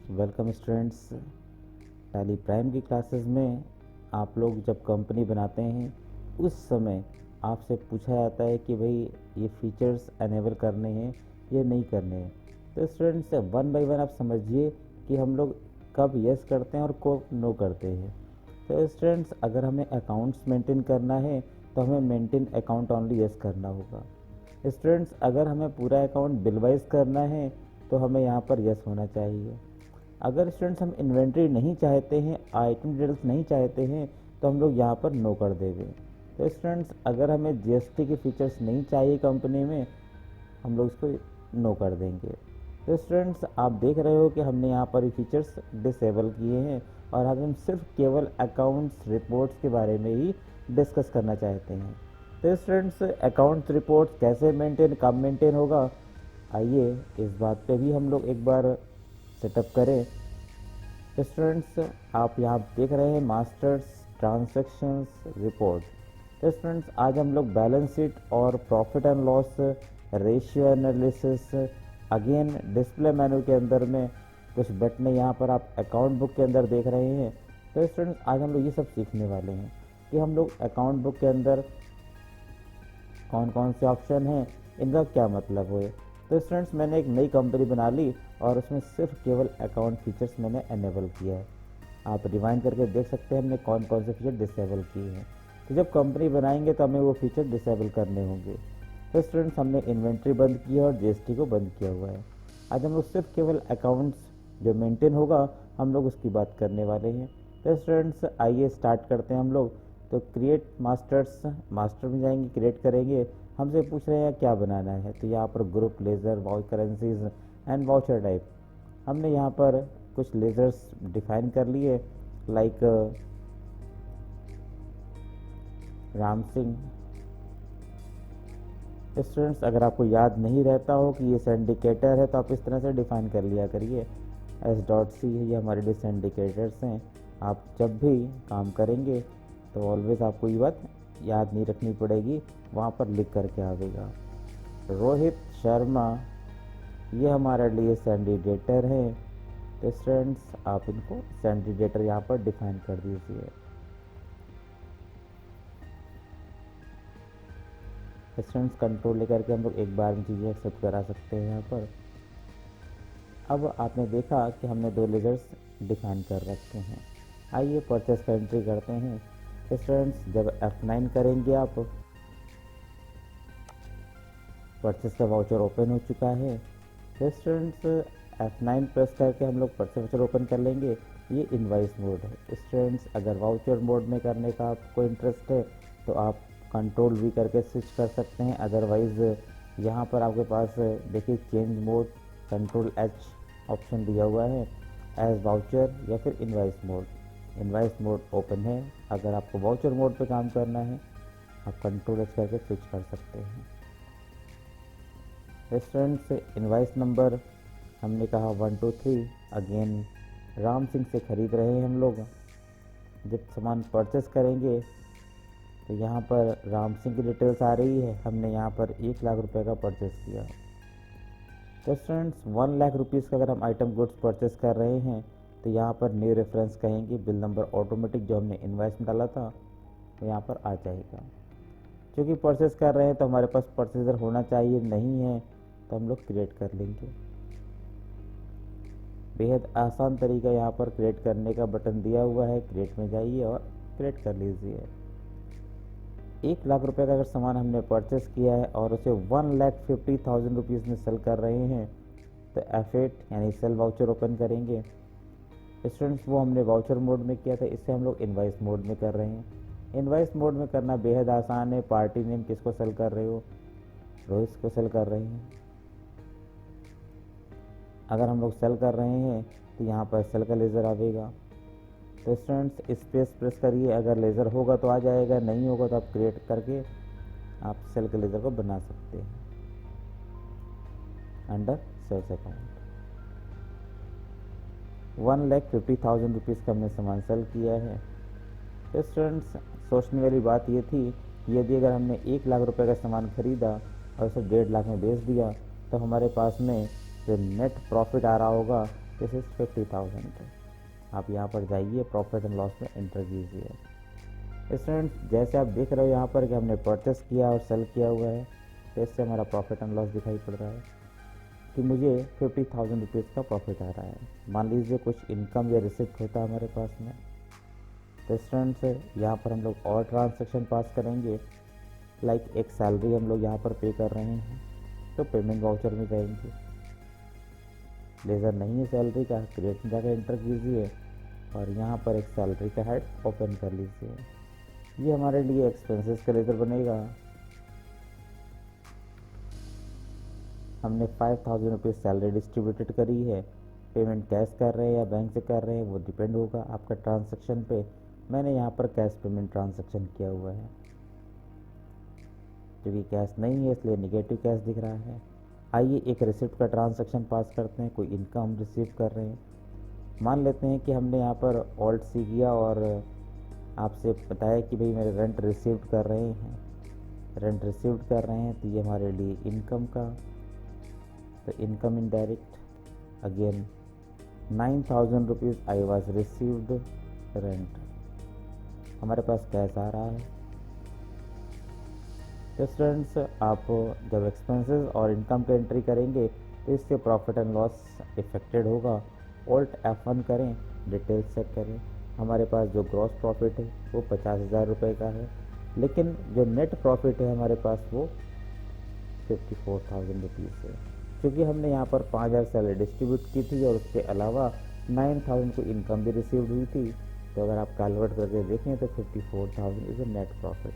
Welcome students. Tally prime की classes में आप लोग जब कंपनी बनाते हैं उस समय आपसे पूछा जाता है कि भाई ये फीचर्स एनेबल करने हैं या नहीं करने हैं। तो स्टूडेंट्स वन बाय वन आप समझिए कि हम लोग कब यस करते हैं और कब नो करते हैं। तो स्टूडेंट्स अगर हमें अकाउंट्स मेंटेन करना है तो हमें मेंटेन अकाउंट ओनली यस करना होगा। स्टूडेंट्स अगर हमें पूरा अकाउंट बिल वाइज करना है तो हमें यहाँ पर यस होना चाहिए। अगर स्टूडेंट्स हम इन्वेंट्री नहीं चाहते हैं, आइटम डिटेल्स नहीं चाहते हैं, तो हम लोग यहाँ पर नो कर देंगे। तो स्टूडेंट्स अगर हमें जीएसटी के फीचर्स नहीं चाहिए कंपनी में, हम लोग इसको नो कर देंगे। तो स्टूडेंट्स आप देख रहे हो कि हमने यहाँ पर ये फीचर्स डिसेबल किए हैं और आज हम सिर्फ केवल अकाउंट्स रिपोर्ट्स के बारे में ही डिस्कस करना चाहते हैं। तो स्टूडेंट्स अकाउंट्स रिपोर्ट्स कैसे मेंटेन, कब मेंटेन होगा, आइए इस बात पे भी हम लोग एक बार सेटअप करें। स्टूडेंट्स आप यहाँ देख रहे हैं मास्टर्स ट्रांजैक्शंस रिपोर्ट। तो स्टूडेंट्स आज हम लोग बैलेंस शीट और profit and loss ratio analysis again display menu के अंदर में कुछ बटने यहाँ पर आप अकाउंट बुक के अंदर देख रहे हैं। तो स्टूडेंट्स आज हम लोग ये सब सीखने वाले हैं कि हम लोग अकाउंट बुक के अंदर कौन कौन से ऑप्शन हैं, इनका क्या मतलब है। तो स्टूडेंट्स मैंने एक नई कंपनी बना ली और उसमें सिर्फ केवल अकाउंट फीचर्स मैंने एनेबल किया है। आप रिवाइंड करके देख सकते हैं हमने कौन कौन से फीचर डिसेबल किए हैं। तो जब कंपनी बनाएंगे तो हमें वो फीचर डिसेबल करने होंगे। तो स्टूडेंट्स हमने इन्वेंट्री बंद किया और जीएसटी को बंद किया हुआ है। आज हम लोग सिर्फ केवल अकाउंट्स जो मेंटेन होगा हम लोग उसकी बात करने वाले हैं। तो स्टूडेंट्स आइए स्टार्ट करते हैं हम लोग। तो क्रिएट मास्टर्स, मास्टर में जाएंगे, क्रिएट करेंगे। हमसे पूछ रहे हैं क्या बनाना है, तो यहाँ पर group, laser, vouch currencies and voucher type. हमने यहाँ पर कुछ लेज़र्स डिफाइन कर लिए लाइक राम सिंह। स्टूडेंट्स अगर आपको याद नहीं रहता हो कि ये सिंडिकेटर है तो आप इस तरह से डिफाइन कर लिया करिए। S.C ये हमारे सिंडिकेटर्स हैं। आप जब भी काम करेंगे तो ऑलवेज आपको ये बात याद नहीं रखनी पड़ेगी, वहाँ पर लिख करके आवेगा। रोहित शर्मा ये हमारे लिए सैंडिडेटर हैं। तो स्टूडेंट्स आप इनको सैंडिडेटर यहाँ पर डिफाइन कर दीजिए। स्टूडेंट्स कंट्रोल लेकर के हम लोग एक बार में चीज़ें एक्सेप्ट करा सकते हैं यहाँ पर। अब आपने देखा कि हमने दो लेजर्स डिफाइन कर रखे हैं। आइए परचेस का एंट्री करते हैं। स्टूडेंट्स जब F9 करेंगे आप, परचेस का वाउचर ओपन हो चुका है। तो स्टूडेंट्स F9 प्रेस करके हम लोग परचेस वाउचर ओपन कर लेंगे। ये इनवाइस मोड है। स्टूडेंट्स अगर वाउचर मोड में करने का आपको इंटरेस्ट है तो आप कंट्रोल V करके स्विच कर सकते हैं। अदरवाइज़ यहाँ पर आपके पास देखिए change mode, control H option दिया हुआ है एज वाउचर या फिर invoice mode. Invoice mode open है। अगर आपको वाउचर मोड पे काम करना है आप कंट्रोल H करके स्विच कर सकते हैं। स्टूडेंट्स इनवाइस नंबर हमने कहा 123। अगेन राम सिंह से ख़रीद रहे हैं हम लोग। जब सामान परचेस करेंगे तो यहाँ पर राम सिंह की डिटेल्स आ रही है। हमने यहाँ पर 1 लाख रुपए का परचेस किया। तो स्टूडेंट्स 1 लाख रुपीज़ का अगर हम आइटम गुड्स परचेस कर रहे हैं तो यहाँ पर न्यू रेफरेंस कहेंगे, बिल नंबर ऑटोमेटिक जो हमने इनवाइस में डाला था वो यहाँ पर आ जाएगा। क्योंकि परचेस कर रहे हैं तो हमारे पास परचेजर होना चाहिए, नहीं है तो हम लोग क्रिएट कर लेंगे। बेहद आसान तरीका यहाँ पर क्रिएट करने का बटन दिया हुआ है। क्रिएट में जाइए और क्रिएट कर लीजिए। 1 लाख रुपए का अगर सामान हमने परचेस किया है और उसे 1,50,000 रुपीज़ में सेल कर रहे हैं तो F8 यानी सेल वाउचर ओपन करेंगे। स्टूडेंट्स वो हमने वाउचर मोड में किया था, इससे हम लोग इनवाइस मोड में कर रहे हैं। इनवाइस मोड में करना बेहद आसान है। पार्टी नेम किसको सेल कर रहे हो, रोहित को सेल कर रहे हैं। अगर हम लोग सेल कर रहे हैं तो यहाँ पर सेल का लेज़र आएगा। तो स्टूडेंट्स स्पेस प्रेस करिए, अगर लेज़र होगा तो आ जाएगा, नहीं होगा तो आप क्रिएट करके आप सेल के लेज़र को बना सकते हैं अंडर सेल्स अकाउंट। 1,50,000 रुपीज़ का हमने सामान सेल किया है। तो स्टूडेंट्स सोचने वाली बात ये थी कि यदि अगर हमने 1 लाख रुपए का सामान खरीदा और उसे 1.5 लाख में बेच दिया तो हमारे पास में जो नेट प्रॉफिट आ रहा होगा दिस इज़ 50,000। आप यहाँ पर जाइए, प्रॉफिट एंड लॉस में एंटर कीजिए। स्टूडेंट्स, जैसे आप देख रहे हो यहाँ पर कि हमने परचेस किया और सेल किया हुआ है, तो इससे हमारा प्रॉफिट एंड लॉस दिखाई पड़ रहा है कि मुझे 50,000 रुपीज़ का प्रॉफिट आ रहा है। मान लीजिए कुछ इनकम या रिसिप्ट होता है हमारे पास में, तो स्टूडेंट्स यहाँ पर हम लोग और ट्रांजेक्शन पास करेंगे। लाइक एक सैलरी हम लोग यहाँ पर पे कर रहे हैं, तो पेमेंट वाउचर में जाएंगे। लेज़र नहीं है सैलरी का, क्रिएट में जाकर एंटर कीजिए और यहाँ पर एक सैलरी का हेड ओपन कर लीजिए। ये हमारे लिए एक्सपेंसेस का लेज़र बनेगा। हमने 5,000 रुपीज़ सैलरी डिस्ट्रीब्यूटेड करी है। पेमेंट कैश कर रहे हैं या बैंक से कर रहे हैं वो डिपेंड होगा आपका ट्रांजैक्शन पे। मैंने यहाँ पर कैश पेमेंट ट्रांजैक्शन किया हुआ है, क्योंकि कैश नहीं है इसलिए निगेटिव कैश दिख रहा है। आइए एक रिसिप्ट का ट्रांजैक्शन पास करते हैं। कोई इनकम हम रिसीव कर रहे हैं, मान लेते हैं कि हमने यहाँ पर ऑल्ट सी किया और आपसे बताया कि भाई मेरे रेंट रिसीव कर रहे हैं, रेंट रिसीव कर रहे हैं, तो ये हमारे लिए इनकम का, तो income in direct again 9,000 rupees I was received rent. हमारे पास कैश आ रहा है। तो स्टूडेंट्स, आप जब एक्सपेंसेस और इनकम की एंट्री करेंगे तो इससे प्रॉफिट एंड लॉस इफेक्टेड होगा। ऑल्ट F1 करें, डिटेल्स चेक करें। हमारे पास जो ग्रॉस प्रॉफिट है वो 50,000 रुपये का है, लेकिन जो नेट प्रॉफिट है हमारे पास वो 54,000 रुपीज़ है, क्योंकि हमने यहाँ पर 5,000 सैलरी डिस्ट्रीब्यूट की थी और उसके अलावा 9,000 को इनकम भी रिसीव हुई थी। तो अगर आप कैलकुलेट करके देखें तो 54,000 is a net profit.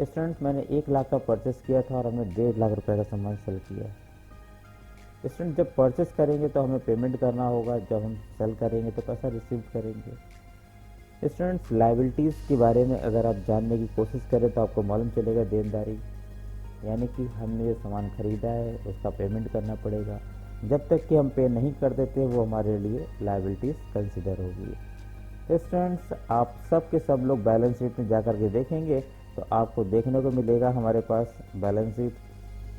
Student, मैंने 1 लाख का परचेस किया था और हमने 1.5 लाख रुपए का सामान सेल किया। स्टूडेंट, जब परचेस करेंगे तो हमें पेमेंट करना होगा, जब हम सेल करेंगे तो पैसा रिसीव करेंगे। स्टूडेंट्स, लाइबिलिटीज़ के बारे में अगर आप जानने की कोशिश करें तो आपको मालूम चलेगा देनदारी, यानी कि हमने जो सामान खरीदा है उसका पेमेंट करना पड़ेगा। जब तक कि हम पे नहीं कर देते वो हमारे लिए लाइबिलिटीज़ कंसिडर होगी। तो स्टूडेंट्स, आप सब के सब लोग बैलेंस शीट में जा कर के देखेंगे तो आपको देखने को मिलेगा हमारे पास बैलेंस शीट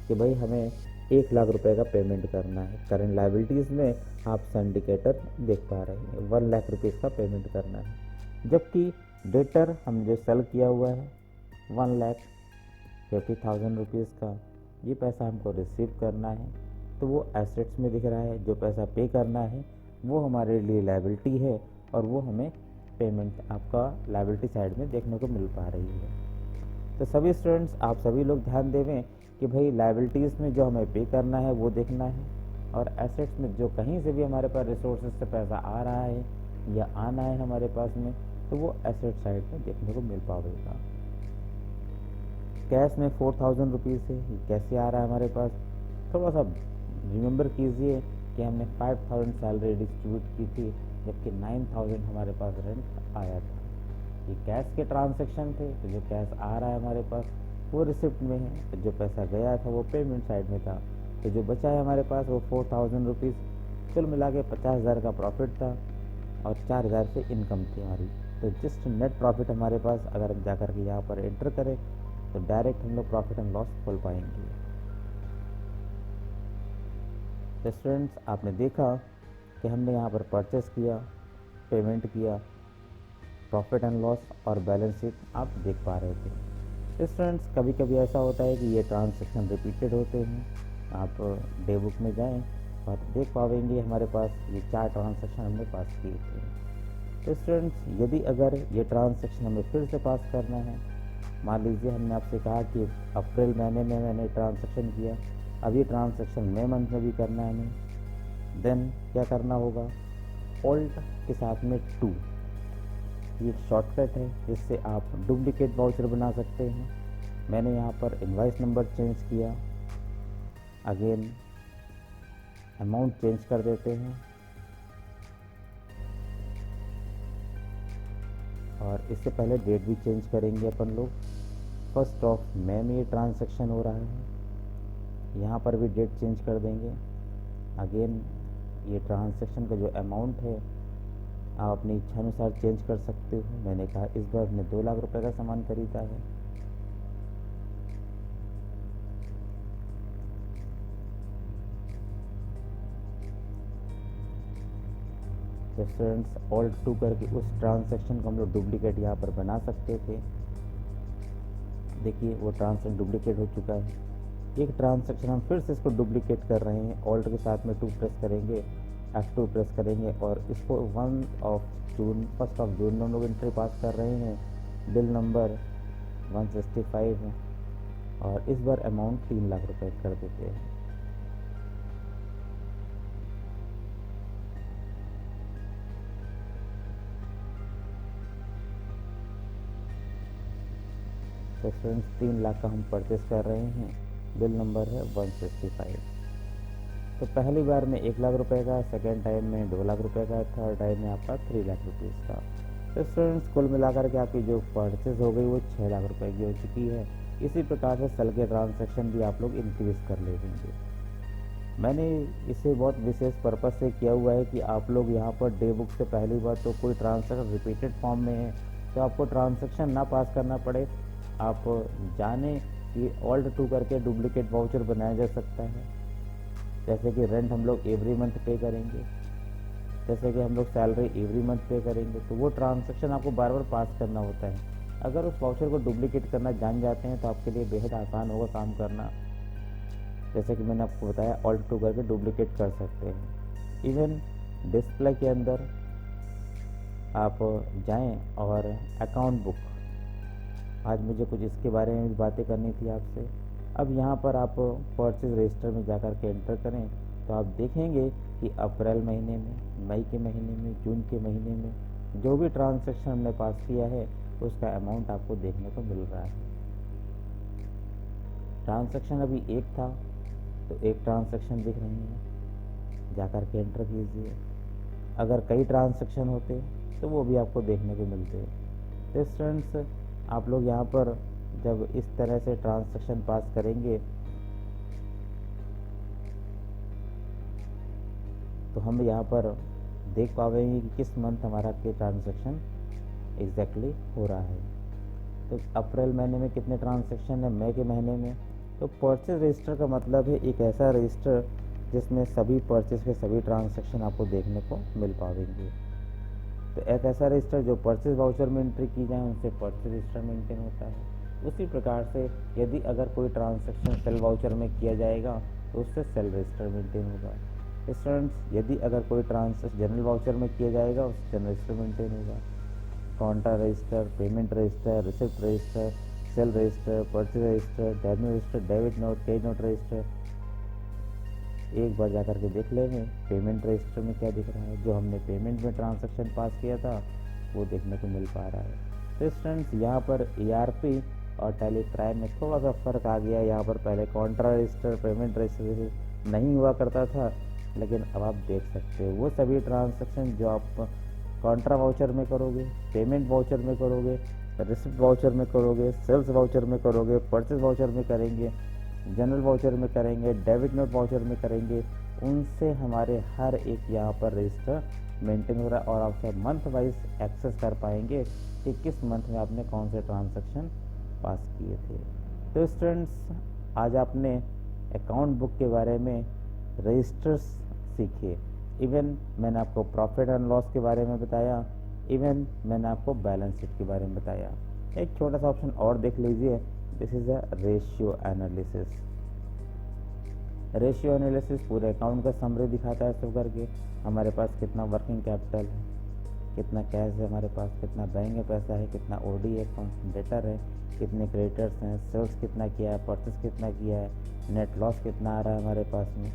कि भाई हमें 1 लाख रुपए का पेमेंट करना है। करंट लाइबिलिटीज़ में आप सिंडिकेटर देख पा रहे हैं 1 लाख रुपीज़ का पेमेंट करना है, जबकि डेटर हम जो सेल किया हुआ है 1,50,000 रुपीज़ का, ये पैसा हमको रिसीव करना है, तो वो एसेट्स में दिख रहा है। जो पैसा पे करना है वो हमारे लिए लाइबिलिटी है और वो हमें पेमेंट आपका लाइबिलिटी साइड में देखने को मिल पा रही है। तो सभी स्टूडेंट्स, आप सभी लोग ध्यान देवें कि भाई लाइबिलिटीज़ में जो हमें पे करना है वो देखना है, और एसेट्स में जो कहीं से भी हमारे पास रिसोर्सेज से पैसा आ रहा है या आना है हमारे पास में, तो वो एसेट साइड में देखने को मिल पाएगा। कैश में 4,000 रुपीज़ है, ये कैसे आ रहा है हमारे पास? थोड़ा सा रिमेंबर कीजिए कि हमने 5,000 सैलरी डिस्ट्रीब्यूट की थी, जबकि 9,000 हमारे पास रेंट आया था। ये कैश के ट्रांजैक्शन थे, तो जो कैश आ रहा है हमारे पास वो रिसिप्ट में है, तो जो पैसा गया था वो पेमेंट साइड में था, तो जो बचा है हमारे पास वो 4,000 रुपीज़। कुल मिला के 50,000 का प्रॉफिट था और 4,000 से इनकम थी हमारी। तो जस्ट नेट प्रॉफिट हमारे पास अगर हम जाकर के यहाँ पर एंटर करें तो डायरेक्ट हम लोग प्रॉफिट एंड लॉस खोल पाएंगे। तो स्टूडेंट्स, आपने देखा कि हमने यहाँ पर परचेस किया, पेमेंट किया, प्रॉफिट एंड लॉस और बैलेंस शीट आप देख पा रहे थे। स्टूडेंट्स, कभी कभी ऐसा होता है कि ये ट्रांजैक्शन रिपीटेड होते हैं। आप डे बुक में जाएं और देख पाएंगे हमारे पास ये 4 ट्रांजैक्शन हमने पास किए थे। तो स्टूडेंट्स, यदि अगर ये ट्रांजैक्शन हमें फिर से पास करना है, मान लीजिए हमने आपसे कहा कि अप्रैल महीने में मैंने ट्रांजैक्शन किया, अब ये ट्रांजैक्शन मई मंथ में भी करना है हमें, देन क्या करना होगा? ऑल्ट के साथ में 2, ये एक शॉर्टकट है जिससे आप डुप्लीकेट वाउचर बना सकते हैं। मैंने यहाँ पर इनवॉइस नंबर चेंज किया, अगेन अमाउंट चेंज कर देते हैं और इससे पहले डेट भी चेंज करेंगे अपन लोग। 1 मई में ये ट्रांजैक्शन हो रहा है, यहाँ पर भी डेट चेंज कर देंगे। अगेन ये ट्रांजैक्शन का जो अमाउंट है आप अपनी इच्छा अनुसार चेंज कर सकते हो। मैंने कहा इस बार हमने 2 लाख रुपए का सामान खरीदा है। तो स्टूडेंट्स ऑल्ट 2 करके उस ट्रांजैक्शन को हम लोग डुप्लीकेट यहाँ पर बना सकते थे। देखिए वो ट्रांजैक्शन डुप्लीकेट हो चुका है। एक ट्रांजैक्शन हम फिर से इसको डुप्लीकेट कर रहे हैं। ऑल्ट के साथ में 2 प्रेस करेंगे, F2 प्रेस करेंगे और इसको 1 ऑफ जून हम लोग एंट्री पास कर रहे हैं। बिल नंबर 165 और इस बार अमाउंट 3 लाख रुपए कर देते हैं। तो फ्रेंड्स 3 लाख का हम परचेस कर रहे हैं। बिल नंबर है 165। तो पहली बार में 1 लाख रुपए का, सेकेंड टाइम में 2 लाख रुपए का, थर्ड टाइम में आपका 3 लाख रुपीज़ का। तो फ्रेंड्स कुल मिलाकर के आपकी जो परचेस हो गई वो 6 लाख रुपए की हो चुकी है। इसी प्रकार से सेल के ट्रांजैक्शन भी आप लोग इंक्रीज कर लेंगे। मैंने इसे बहुत विशेष पर्पज़ से किया हुआ है कि आप लोग यहाँ पर डे बुक से पहली बार तो कोई ट्रांजैक्शन रिपीटेड फॉर्म में है तो आपको ट्रांजैक्शन ना पास करना पड़े। आप जाने कि ऑल्ट 2 करके डुप्लीकेट वाउचर बनाया जा सकता है। जैसे कि रेंट हम लोग एवरी मंथ पे करेंगे, जैसे कि हम लोग सैलरी एवरी मंथ पे करेंगे, तो वो ट्रांजैक्शन आपको बार बार पास करना होता है। अगर उस वाउचर को डुप्लीकेट करना जान जाते हैं तो आपके लिए बेहद आसान होगा काम करना। जैसे कि मैंने आपको बताया ऑल्ट 2 करके डुप्लीकेट कर सकते हैं। इवन डिस्प्ले के अंदर आप जाएं और अकाउंट बुक, आज मुझे कुछ इसके बारे में भी बातें करनी थी आपसे। अब यहाँ पर आप परचेज रजिस्टर में जाकर के एंटर करें तो आप देखेंगे कि अप्रैल महीने में, मई के महीने में, जून के महीने में जो भी ट्रांजैक्शन हमने पास किया है उसका अमाउंट आपको देखने को मिल रहा है। ट्रांजैक्शन अभी एक था तो एक ट्रांजैक्शन दिख रही है, जाकर के एंटर कीजिए। अगर कई ट्रांजैक्शन होते तो वो भी आपको देखने को मिलते। तो स्टूडेंट्स आप लोग यहाँ पर जब इस तरह से ट्रांजैक्शन पास करेंगे तो हम यहाँ पर देख पाएंगे कि किस मंथ हमारा के ट्रांजैक्शन एग्जैक्टली हो रहा है। तो अप्रैल महीने में कितने ट्रांजैक्शन है, मई के महीने में। तो परचेज रजिस्टर का मतलब है एक ऐसा रजिस्टर जिसमें सभी परचेज के सभी ट्रांजैक्शन आपको देखने को मिल पाएंगे। तो एक ऐसा रजिस्टर जो परचेज वाउचर में एंट्री की जाए उनसे परचेज रजिस्टर मेंटेन होता है। उसी प्रकार से यदि अगर कोई ट्रांजैक्शन सेल वाउचर में किया जाएगा तो उससे सेल रजिस्टर मेंटेन होगा। स्टूडेंट्स यदि अगर कोई ट्रांजैक्शन जनरल वाउचर में किया जाएगा उससे जनरल रजिस्टर मेंटेन होगा। Counter register, payment register, receipt register, cell register, purchase register, debit note, credit note register. एक बार जाकर के देख लेंगे पेमेंट रजिस्टर में क्या दिख रहा है। जो हमने पेमेंट में ट्रांजैक्शन पास किया था वो देखने को मिल पा रहा है। तो स्टूडेंट्स यहाँ पर ERP और टैली प्राइम में थोड़ा सा फ़र्क आ गया। यहाँ पर पहले काउंटर रजिस्टर, पेमेंट रजिस्टर नहीं हुआ करता था, लेकिन अब आप देख सकते हो वो सभी ट्रांजैक्शन जो आप काउंटर वाउचर में करोगे, पेमेंट वाउचर में करोगे, रिसिप्ट वाउचर में करोगे, सेल्स वाउचर में करोगे, परचेज वाउचर में करेंगे, जनरल वाउचर में करेंगे, डेबिट नोट वाउचर में करेंगे, उनसे हमारे हर एक यहाँ पर रजिस्टर मेंटेन हो रहा है और आप सब मंथ वाइज एक्सेस कर पाएंगे कि किस मंथ में आपने कौन से ट्रांजैक्शन पास किए थे। तो स्टूडेंट्स आज आपने अकाउंट बुक के बारे में रजिस्टर्स सीखे। इवन मैंने आपको प्रॉफिट एंड लॉस के बारे में बताया, इवन मैंने आपको बैलेंस शीट के बारे में बताया। एक छोटा सा ऑप्शन और देख लीजिए, this is a ratio analysis. Ratio analysis पूरे अकाउंट का समरी दिखाता है सब करके। हमारे पास कितना वर्किंग कैपिटल है, कितना कैश है हमारे पास, कितना बैंक में पैसा है, कितना OD है, अकाउंट डेटर है, कितने क्रेडिटर्स हैं, सेल्स कितना किया है, परचेस कितना किया है, नेट लॉस कितना आ रहा है हमारे पास में।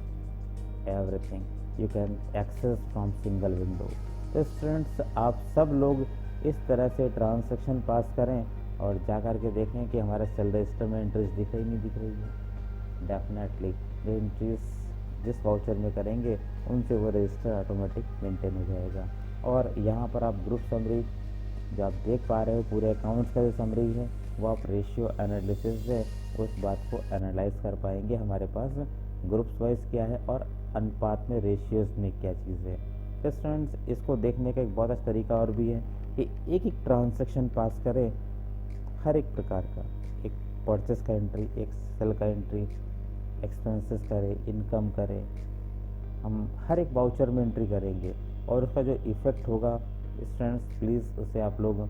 Everything you can access from single window. तो स्टूडेंट्स आप सब लोग इस तरह से ट्रांजैक्शन पास करें और जा कर के देखें कि हमारे सेल रजिस्टर में एंट्रीज दिख रही नहीं दिख रही है। डेफिनेटली जो एंट्रीज जिस वाउचर में करेंगे उनसे वो रजिस्टर ऑटोमेटिक मेंटेन हो जाएगा। और यहाँ पर आप ग्रुप समरी जो आप देख पा रहे हो पूरे अकाउंट्स का जो समरी है वो आप रेशियो एनालिसिस से उस बात को एनालाइज कर पाएंगे हमारे पास ग्रुप्स वाइज क्या है और अनुपात में रेशियोज में क्या चीज़ है। तो स्टूडेंट्स इसको देखने का एक बहुत अच्छा तरीका और भी है कि एक एक ट्रांजैक्शन पास करें हर एक प्रकार का, एक परचेस का एंट्री, एक सेल का एंट्री, एक्सपेंसेस करें, इनकम करें, हम हर एक वाउचर में एंट्री करेंगे और उसका जो इफ़ेक्ट होगा स्टूडेंट्स प्लीज़ उसे आप लोग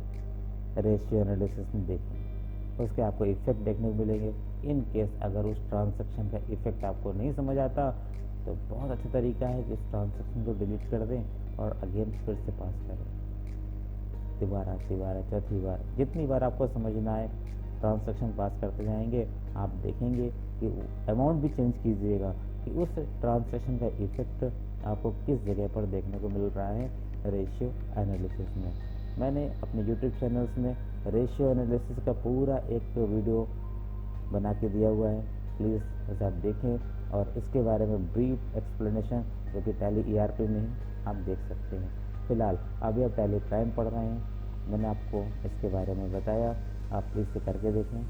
रेशियो एनालिसिस में देखें, उसके आपको इफ़ेक्ट देखने को मिलेंगे। इन केस अगर उस ट्रांजैक्शन का इफ़ेक्ट आपको नहीं समझ आता तो बहुत अच्छा तरीका है कि उस ट्रांजैक्शन को डिलीट कर दें और अगेन फिर से पास करें। दोबारा तिबारा चौथी बार जितनी बार आपको समझना है ट्रांजैक्शन पास करते जाएंगे, आप देखेंगे कि अमाउंट भी चेंज कीजिएगा कि उस ट्रांजैक्शन का इफ़ेक्ट आपको किस जगह पर देखने को मिल रहा है रेशियो एनालिसिस में। मैंने अपने यूट्यूब चैनल्स में रेशियो एनालिसिस का पूरा एक वीडियो बना के दिया हुआ है, प्लीज़ उसे आप देखें और इसके बारे में ब्रीफ एक्सप्लेनेशन जो कि टैली ERP में ही आप देख सकते हैं। फिलहाल अभी आप टैली प्राइम पढ़ रहे हैं, मैंने आपको इसके बारे में बताया, आप प्लीज़ से करके देखें।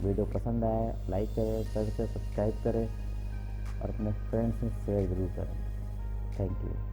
वीडियो पसंद आया लाइक करें, सब्सक्राइब करें और अपने फ्रेंड्स में शेयर ज़रूर करें। Thank you.